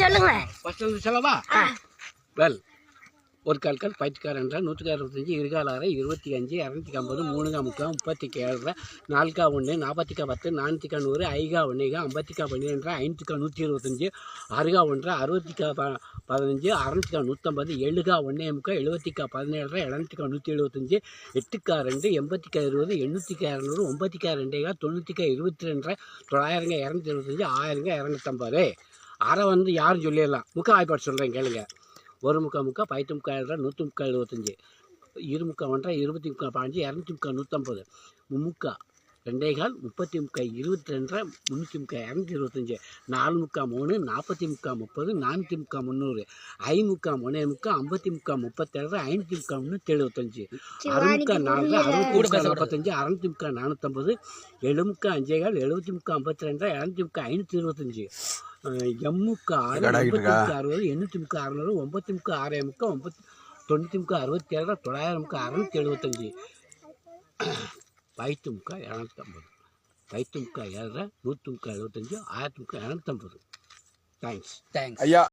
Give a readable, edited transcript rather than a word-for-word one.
சொல்லுங்க. வெல், ஒரு கால்கால் பயிற்சிக்கார் என்றால் 165 இருகால் 6 25 250 3 முக்கா 37 4 1 40 10 4 100 5 1 50 12 5 125 6 1 60 15 6 150 7 1 முக்கா 70 17 7 175 8 2 80 20 8 200 9 2 90 22 900 225 1000 250 அரை வந்து யாரும் சொல்லிடலாம். முக்கா வாய்ப்பாடு சொல்கிறேன் கேளுங்க. ஒரு முக்கா பைத்து முக்கா 100 முக்கா 75 இரு முக்கா 1 20 முக்கா 15 200 முக்கா 150 முக்கா 2 கால் 30 முக்கா 22 300 முக்கா 225 4 முக்கா 3 40 முக்கா 30 4 முக்கா 300 5 முக்கா 3 முக்கா 50 முக்கா 37 5 முக்கா 375 6 முக்கா 4 60 45 600 முக்கா 450 7 முக்கா 5 கால் 70 முக்கா 52 200 முக்கா 525 எம்முக்கா 6 60 800 முக்கா 600 9 முக்கா 6 முக்கா 90 முக்கா 67 900 முக்கா 675 பைத்து முக்கா 250 பைத்து முக்கா 7 100 முக்கா 75 1000 முக்கா 250. தேங்க்ஸ் ஐயா.